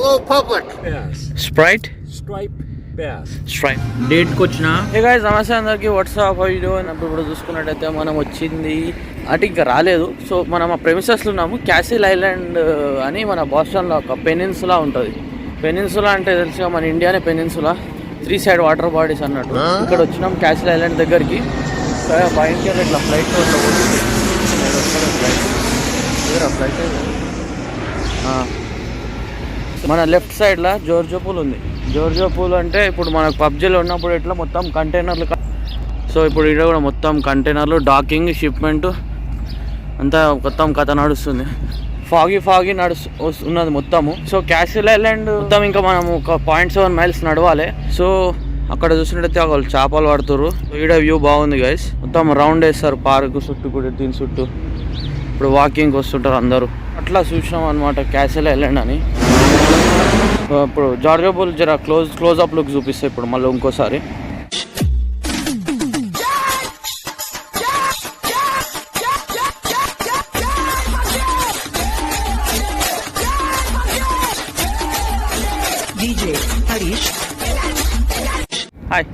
Hello, public. Bass. Sprite? Stripe bass. Stripe. డేట్కి వచ్చిన hey guys నమస్తే అందరికి వాట్సాప్ వీడియో ఇప్పుడు చూసుకున్నట్టయితే మనం వచ్చింది అటు ఇంకా రాలేదు. సో మనం ఆ ప్రెమిసెస్లో ఉన్నాము. క్యాసిల్ ఐలాండ్ అని మన బాస్టన్లో ఒక పెనిన్సులా ఉంటుంది. పెనిన్సులా అంటే తెలుసుగా మన ఇండియానే పెనిన్సులా, 3 సైడ్ వాటర్ బాడీస్ అన్నట్టు. ఇక్కడ వచ్చినాం క్యాసిల్ ఐలాండ్ దగ్గరికి. భయంకర ఇట్లా ఫ్లైట్ ఫ్లైట్ మన లెఫ్ట్ సైడ్లో జోర్జో పూల్ ఉంది. జోర్జో పూల్ అంటే ఇప్పుడు మనకు పబ్జీలో ఉన్నప్పుడు ఇట్లా మొత్తం కంటైనర్లు. సో ఇప్పుడు ఇక్కడ కూడా మొత్తం కంటైనర్లు, డాకింగ్, షిప్మెంట్ అంతా మొత్తం కథ నడుస్తుంది. ఫాగీ ఉన్నది మొత్తము. సో క్యాసిల్ ఐలాండ్ మొత్తం ఇంకా మనం ఒక 0.7 మైల్స్ నడవాలి. సో అక్కడ చూసినట్టయితే వాళ్ళు చేపలు పడుతున్నారు. ఈడ వ్యూ బాగుంది గైస్. మొత్తం రౌండ్ వేస్తారు పార్క్ చుట్టూ కూడా, దీని చుట్టూ. ఇప్పుడు వాకింగ్కి వస్తుంటారు అందరూ. అట్లా చూసినాం అనమాట క్యాసిల్ ఐలాండ్ అని. ఇప్పుడు జార్జో పూల్ జర క్లోజ్అప్ లుక్ చూపిస్తాయి ఇప్పుడు మళ్ళీ ఇంకోసారి. హాయ్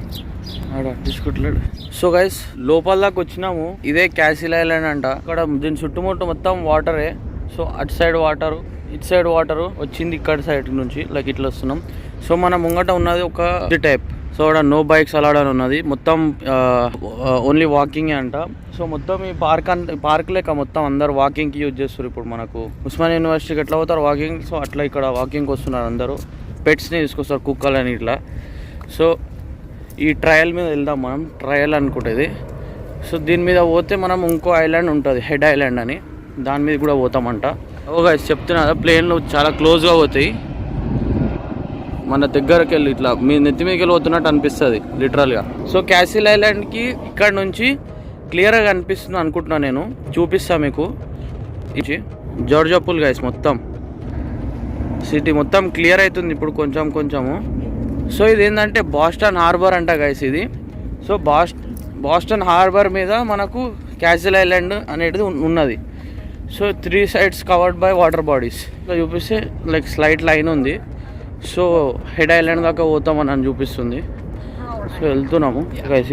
తీసుకుంటలేడు. సో గైస్ లోపల దాకా వచ్చినాము. ఇదే క్యాసిల్ ఐలాండ్ అంట. అక్కడ దీని చుట్టుముట్టు మొత్తం వాటరే. సో అటు సైడ్ వాటరు, ఇటు సైడ్ వాటరు వచ్చింది ఇక్కడ సైడ్ నుంచి లైక్ ఇట్లా వస్తున్నాం. సో మన ముంగట ఉన్నది ఒక టైప్. సో అక్కడ నో బైక్స్ అలాడ్ అని ఉన్నది. మొత్తం ఓన్లీ వాకింగ్ అంట. సో మొత్తం ఈ పార్క్ లేక మొత్తం అందరు వాకింగ్కి యూజ్ చేస్తారు. ఇప్పుడు మనకు ఉస్మానియా యూనివర్సిటీకి ఎట్లా పోతారు వాకింగ్, సో అట్లా ఇక్కడ వాకింగ్కి వస్తున్నారు అందరూ. పెట్స్ని తీసుకొస్తారు, కుక్కలని ఇట్లా. సో ఈ ట్రయల్ మీద వెళ్దాం మనం. ట్రయల్ అనుకుంటుంది. సో దీని మీద పోతే మనం ఇంకో ఐలాండ్ ఉంటుంది, హెడ్ ఐలాండ్ అని. దాని మీద కూడా పోతామంట. ఓకే చెప్తున్నా, ప్లేన్లు చాలా క్లోజ్గా పోతాయి. మన దగ్గరకి వెళ్ళి ఇట్లా మీ నెత్తి మీదకి వెళ్ళి పోతున్నట్టు అనిపిస్తుంది లిటరల్గా. సో క్యాసిల్ ఐలాండ్కి ఇక్కడ నుంచి క్లియర్గా కనిపిస్తుంది అనుకుంటున్నాను నేను. చూపిస్తాను మీకు. ఇది జార్జో పూల్ గైస్. మొత్తం సిటీ మొత్తం క్లియర్ అవుతుంది ఇప్పుడు కొంచెము. సో ఇది ఏంటంటే బాస్టన్ హార్బర్ అంట గైస్ ఇది. సో బాస్టన్ హార్బర్ మీద మనకు క్యాసిల్ ఐలాండ్ అనేది ఉన్నది. So 3 sides covered by water bodies. ఇలా చూపిస్తే లైక్ స్లైట్ లైన్ ఉంది. సో హెడ్ ఐలాండ్ దాకా పోతామని అని చూపిస్తుంది. సో వెళ్తున్నాము గైస్.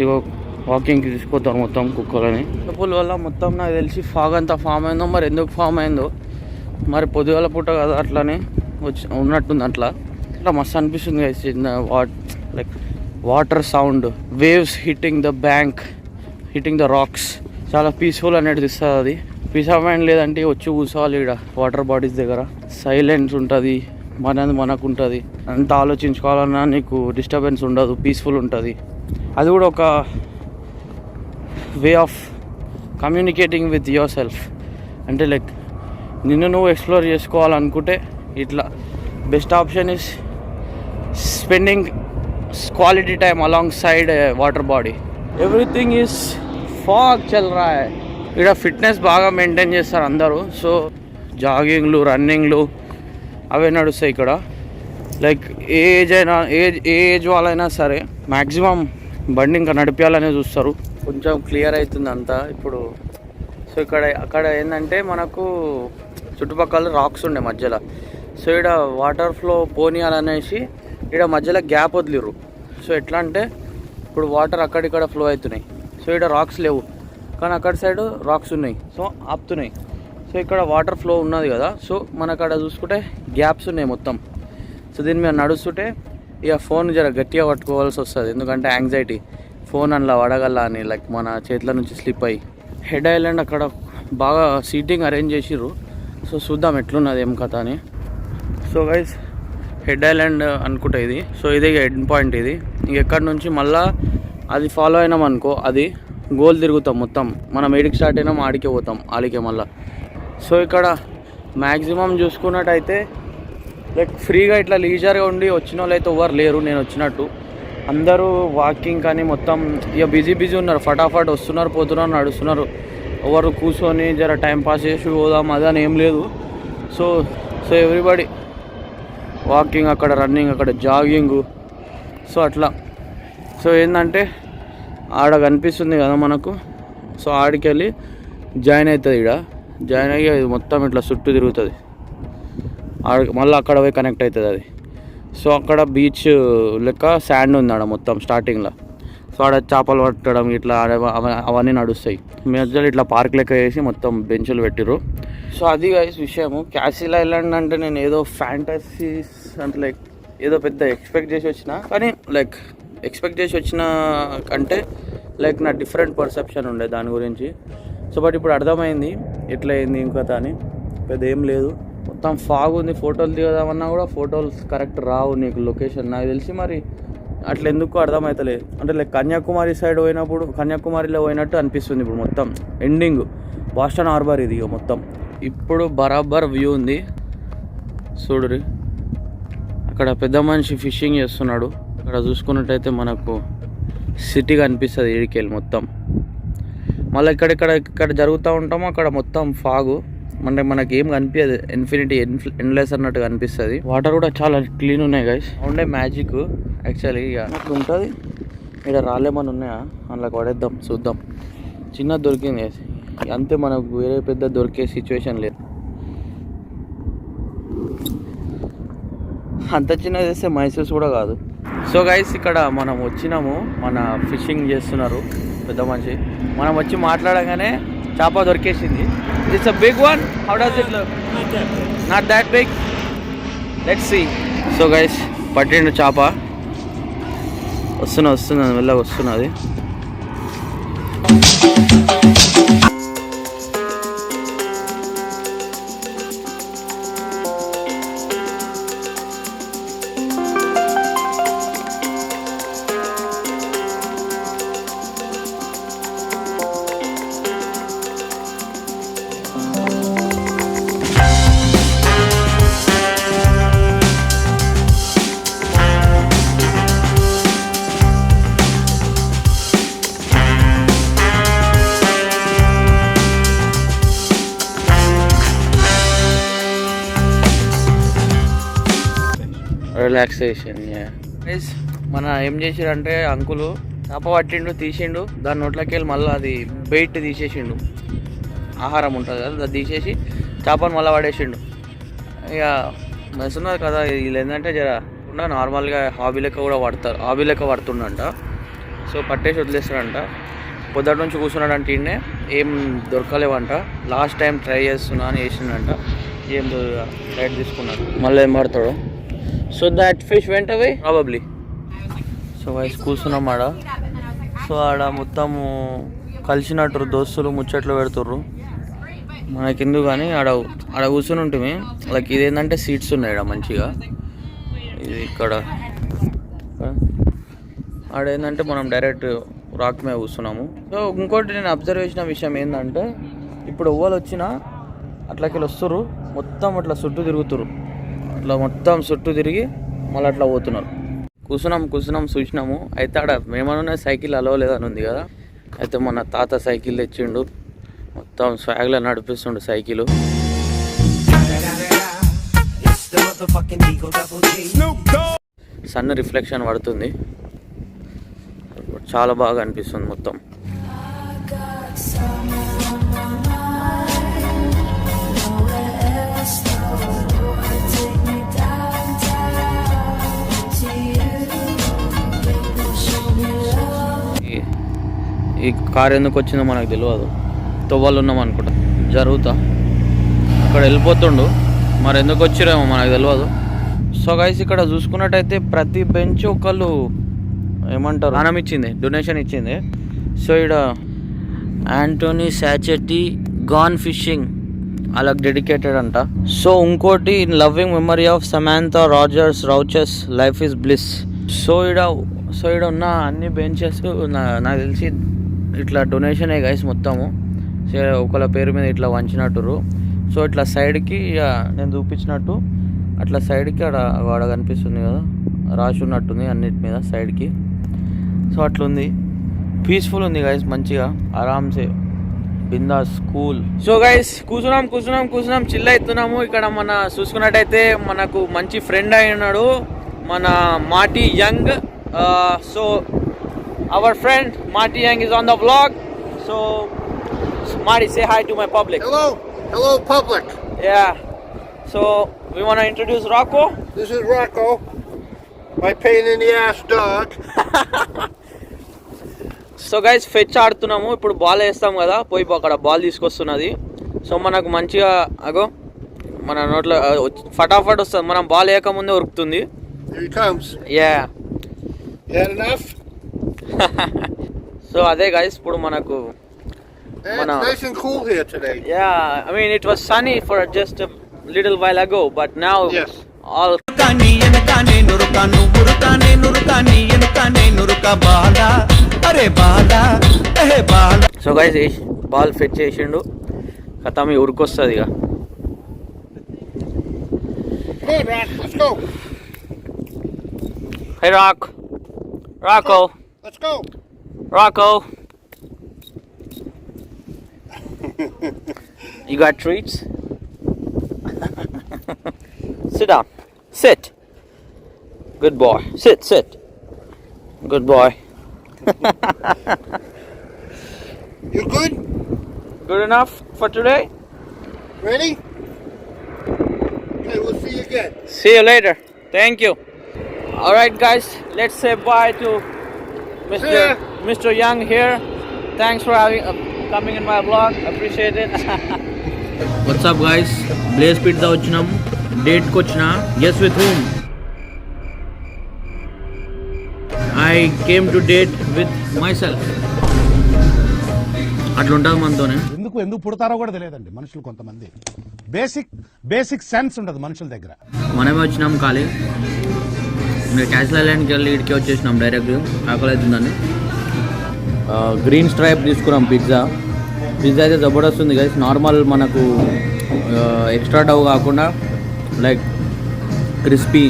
వాకింగ్కి తీసుకొస్తాను మొత్తం కుక్కలని. పూల్ వల్ల మొత్తం నాకు తెలిసి ఫాగ్ అంతా ఫామ్ అయిందో, మరి ఎందుకు ఫామ్ అయిందో మరి పొద్దుగాల పూట కదా అట్లానే ఉన్నట్టుంది. అట్లా మస్తు అనిపిస్తుంది guys. Like water sound, waves hitting the bank, hitting the rocks. చాలా పీస్ఫుల్ అనేది ఇస్తుంది అది. పీస్ ఆఫ్ మైండ్ లేదంటే వచ్చి కూర్చోవాలి ఇక్కడ వాటర్ బాడీస్ దగ్గర. సైలెన్స్ ఉంటుంది, మనకు ఉంటుంది. అంత ఆలోచించుకోవాలన్నా నీకు డిస్టర్బెన్స్ ఉండదు, పీస్ఫుల్ ఉంటుంది. అది కూడా ఒక way of communicating with your self. అంటే లైక్ నిన్ను నువ్వు ఎక్స్ప్లోర్ చేసుకోవాలనుకుంటే ఇట్లా best option is spending quality time along side water body. Everything is fog చల్ రా. ఇక్కడ ఫిట్నెస్ బాగా మెయింటైన్ చేస్తారు అందరూ. సో జాగింగ్లు, రన్నింగ్లు అవే నడుస్తాయి ఇక్కడ. లైక్ ఏ ఏజ్ వాళ్ళైనా సరే మ్యాక్సిమం బండి ఇంకా నడిపించాలనే చూస్తారు. కొంచెం క్లియర్ అవుతుంది అంతా ఇప్పుడు. సో అక్కడ ఏంటంటే మనకు చుట్టుపక్కల రాక్స్ ఉండే మధ్యలో. సో ఇక్కడ వాటర్ ఫ్లో పోనీయాలనేసి ఇక్కడ మధ్యలో గ్యాప్ వదిలిరు. సో ఎట్లా అంటే ఇప్పుడు వాటర్ అక్కడిక్కడ ఫ్లో అవుతున్నాయి. సో ఇక్కడ రాక్స్ లేవు కానీ అక్కడ సైడ్ రాక్స్ ఉన్నాయి. సో ఆపుతున్నాయి. సో ఇక్కడ వాటర్ ఫ్లో ఉన్నది కదా. సో మన అక్కడ చూసుకుంటే గ్యాప్స్ ఉన్నాయి మొత్తం. సో దీని మీద నడుస్తుంటే ఇక ఫోన్ జర గట్టిగా పట్టుకోవాల్సి వస్తుంది. ఎందుకంటే యాంగ్జైటీ, ఫోన్ అందులో పడగల అని లైక్ మన చేతుల నుంచి స్లిప్ అయ్యి. హెడ్ ఐలాండ్ అక్కడ బాగా సీటింగ్ అరేంజ్ చేసిర్రు. సో చూద్దాం ఎట్లున్నది ఏం కథ అని. సో గైస్ హెడ్ ఐలాండ్ అనుకుంటా ఇది. సో ఇదే ఎండ్ పాయింట్ ఇది. ఇంకెక్కడి నుంచి మళ్ళీ అది ఫాలో అయినాం అనుకో, అది గోల్ తిరుగుతాం మొత్తం. మనం ఏడికి స్టార్ట్ అయినాం ఆడికే పోతాం, ఆడికే మళ్ళీ. సో ఇక్కడ మ్యాక్సిమం చూసుకున్నట్టయితే లైక్ ఫ్రీగా ఇట్లా లీజర్గా ఉండి వచ్చిన వాళ్ళు అయితే ఎవరు లేరు. నేను వచ్చినట్టు అందరూ వాకింగ్ కానీ మొత్తం ఇక బిజీ ఉన్నారు. ఫటాఫట్ వస్తున్నారు, పోతున్నారు, నడుస్తున్నారు. ఎవరు కూర్చొని జర టైం పాస్ చేసి పోదాం అదని ఏం లేదు. సో ఎవ్రీబడి వాకింగ్, అక్కడ రన్నింగ్, అక్కడ జాగింగు. సో అట్లా. సో ఏంటంటే ఆడ కనిపిస్తుంది కదా మనకు. సో ఆడికి వెళ్ళి జాయిన్ అవుతుంది. ఇక్కడ జాయిన్ అయ్యి మొత్తం ఇట్లా చుట్టూ తిరుగుతుంది. మళ్ళీ అక్కడ పోయి కనెక్ట్ అవుతుంది అది. సో అక్కడ బీచ్ లెక్క శాండ్ ఉంది ఆడ మొత్తం స్టార్టింగ్లో. సో ఆడ చేపలు పట్టడం ఇట్లా అవన్నీ నడుస్తాయి. మధ్యలో ఇట్లా పార్క్ లెక్క వేసి మొత్తం బెంచులు పెట్టిర్రు. సో అది గైస్ విషయము. క్యాసిల్ ఐలాండ్ అంటే నేను ఏదో ఫ్యాంటసీస్ అంటే లైక్ ఏదో పెద్ద ఎక్స్పెక్ట్ చేసి వచ్చిన, కానీ లైక్ ఎక్స్పెక్ట్ చేసి వచ్చిన అంటే లైక్ నా డిఫరెంట్ పర్సెప్షన్ ఉండే దాని గురించి. సో బట్ ఇప్పుడు అర్థమైంది ఎట్లా అయింది ఇంకొక అని. పెద్ద ఏం లేదు, మొత్తం ఫాగ్ ఉంది. ఫోటోలు దిగదామన్నా కూడా ఫోటోలు కరెక్ట్ రావు నీకు లొకేషన్. నాకు తెలిసి మరి అట్లా ఎందుకు అర్థమవుతలేదు. అంటే లైక్ కన్యాకుమారి సైడ్ పోయినప్పుడు కన్యాకుమారిలో పోయినట్టు అనిపిస్తుంది ఇప్పుడు. మొత్తం ఎండింగ్ బాస్టన్ హార్బర్ ఇది మొత్తం. ఇప్పుడు బరాబర్ వ్యూ ఉంది చూడురి. అక్కడ పెద్ద మనిషి ఫిషింగ్ చేస్తున్నాడు. అక్కడ చూసుకున్నట్టయితే మనకు సిటీ కనిపిస్తుంది ఈడికెళ్ళి మొత్తం. మళ్ళీ ఇక్కడ జరుగుతూ ఉంటామో అక్కడ మొత్తం ఫాగు, అంటే మనకి ఏం కనిపించదు. ఇన్ఫినిటీ ఎండ్లెస్ అన్నట్టు కనిపిస్తుంది. వాటర్ కూడా చాలా క్లీన్ ఉన్నాయి గైస్. ఉండే మ్యాజిక్ యాక్చువల్లీ ఇక అట్లా ఉంటుంది. ఇక్కడ రాలేమని ఉన్నాయా అందులోకి పడేద్దాం చూద్దాం. చిన్న దొరికింది అంతే, మనకు వేరే పెద్ద దొరికే సిచ్యువేషన్ లేదు. అంత చిన్నది వేస్తే మైసూర్స్ కూడా కాదు. సో గైస్ ఇక్కడ మనం వచ్చినాము, మన ఫిషింగ్ చేస్తున్నారు పెద్ద మనిషి. మనం వచ్చి మాట్లాడగానే చేప దొరికేసింది. It's a big one. How does it look? Not that big. Let's see. So guys పట్టిండు చేప. వస్తున్నా మెల్లగా వస్తున్నది. రిలాక్సేషన్. మన ఏం చేసిండంటే అంకులు చేప పట్టిండు, తీసిండు, దాని నోట్లోకి వెళ్ళి మళ్ళీ అది బెయిట్ తీసేసిండు. ఆహారం ఉంటుంది కదా, అది తీసేసి చేపను మళ్ళీ పడేసిండు. ఇక మెస్తున్నది కదా వీళ్ళు ఏంటంటే జర నార్మల్గా హాబీ లెక్క కూడా పడతారు, హాబీ లెక్క పడుతుండంట. సో పట్టేసి వదిలేస్తాడంట. పొద్దుటి నుంచి కూర్చున్నాడంటే ఈయనే ఏం దొరకలేవంట. లాస్ట్ టైం ట్రై చేస్తున్నా అని వేసిండంట. ఏం లైట్ తీసుకున్నాడు, మళ్ళీ ఏం పడతాడు. సో దట్ ఫిష్ వెంట అవే ప్రాబబ్లీ. సో వైస్ కూర్చున్నాం ఆడ. సో ఆడ మొత్తము కలిసినట్టు దోస్తులు ముచ్చట్లు పెడుతుర్రు. మనకెందుకు కానీ ఆడ కూర్చుని ఉంటుంది. లైక్ ఇదేంటంటే సీట్స్ ఉన్నాయి ఆడ మంచిగా. ఇది ఇక్కడ ఆడేంటంటే మనం డైరెక్ట్ రాక్ మీద కూర్చున్నాము. సో ఇంకోటి నేను అబ్జర్వ్ చేసిన విషయం ఏంటంటే ఇప్పుడు ఎవ్వరు వచ్చినా అట్లకెళ్ళి వస్తుర్రు, మొత్తం అట్లా చుట్టూ తిరుగుతుర్రు. అట్లా మొత్తం చుట్టూ తిరిగి మళ్ళీ అట్లా పోతున్నారు. కూర్చున్నాం చూసినాము. అయితే ఆడ మేమన్నా సైకిల్ అలవలేదని ఉంది కదా. అయితే మన తాత సైకిల్ తెచ్చిండు, మొత్తం స్వాగ్లో నడిపిస్తుండు సైకిల్. సన్ రిఫ్లెక్షన్ పడుతుంది, చాలా బాగా అనిపిస్తుంది మొత్తం. ఈ కార్ ఎందుకు వచ్చిందో మనకు తెలియదు. తొవ్వలు ఉన్నాం అనుకుంటా జరుగుతా. అక్కడ వెళ్ళిపోతుండు, మరి ఎందుకు వచ్చిరేమో మనకు తెలియదు. సో గైస్ ఇక్కడ చూసుకున్నట్టయితే ప్రతి బెంచ్ ఒకళ్ళు ఏమంటారు దానం ఇచ్చింది, డొనేషన్ ఇచ్చింది. సో ఇక్కడ యాంటోనీ సాచెట్టి గాన్ ఫిషింగ్ అలాగ డెడికేటెడ్ అంట. సో ఇంకోటి in loving memory of Samantha Rogers Rauches life is bliss. So ఇక్కడ ఉన్న అన్ని బెంచెస్ నాకు తెలిసి ఇట్లా డొనేషనే గైస్ మొత్తము. సో ఒకళ్ళ పేరు మీద ఇట్లా వంచినట్టురు. సో ఇట్లా సైడ్కి నేను చూపించినట్టు అట్లా సైడ్కి ఆడ కనిపిస్తుంది కదా, రాసి ఉన్నట్టుంది అన్నిటి మీద సైడ్కి. సో అట్లుంది, పీస్ఫుల్ ఉంది గైస్, మంచిగా ఆరామ్సే బిందాస్ కూల్. సో గైస్ కూర్చున్నాం చిల్ అవుతున్నాము. ఇక్కడ మన చూసుకున్నట్టయితే మనకు మంచి ఫ్రెండ్ అయినాడు మన Marty young. So our friend Marty Yang is on the vlog. So Marty, say hi to my public. Hello public. Yeah. So We want to introduce Rocco. This is Rocco, my pain in the ass dog. So guys fetch ఆడుతున్నాము ఇప్పుడు ball వేస్తాం కదా పోయి అక్కడ ball తీసుకొస్తున్నది so మనకు మంచిగా అగో మన నోట్లో ఫటాఫట్ వస్తుంది మనం బాల్ వేయకముందే ఉరుకుతుంది Here he comes. Yeah. You had enough? So అదే గైస్ ఇప్పుడు మనకు It's nice and cool here today. Yeah, I mean it was sunny for just a little while ago but now Yes. all so guys ball fetch చేసిండు కథమి ఉరికొస్తుంది ఇక Come on, Rock. Let's go. Hey Rocco. Let's go. Rocco. You got treats? Sit down. Sit. Good boy. Sit. Good boy. You good? Good enough for today? Ready? Okay, we'll see you again. See you later. Thank you. Alright guys, let's say bye to Yeah. Mr. Young here. Thanks for having coming in my vlog. Appreciate it. What's up guys? Blaze Pizza వచ్చినాం date కి వచ్చిన guess with whom? I came to date with myself. అట్లుంటుంది మనతోనే. ఎందుకు పుడతారో కూడా తెలియదండి మనుషులు కొంతమంది. బేసిక్ సెన్స్ ఉండదు మనుషుల దగ్గర. మనమే వచ్చినాం ఖాళీ క్యాసిల్ ఐలాండ్కి వెళ్ళి ఇడికి వచ్చేసినాం డైరెక్ట్ ఆకలి అవుతుందని గ్రీన్ స్ట్రైప్ తీసుకున్నాం పిజ్జా అయితే జబర్దస్త్ ఉంది గైస్ నార్మల్ మనకు ఎక్స్ట్రా డవ్ కాకుండా లైక్ క్రిస్పీ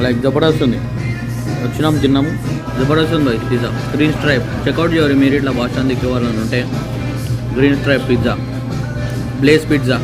లైక్ జబర్దస్త్ ఉంది వచ్చినాం తిన్నాము జబర్దస్త్ ఉంది పిజ్జా గ్రీన్ స్ట్రైప్ చెక్అవుట్ చేయరు మీరు ఇట్లా బాస్టాన్ దిక్కే వాళ్ళని ఉంటే గ్రీన్ స్ట్రైప్ పిజ్జా బ్లేస్ పిజ్జా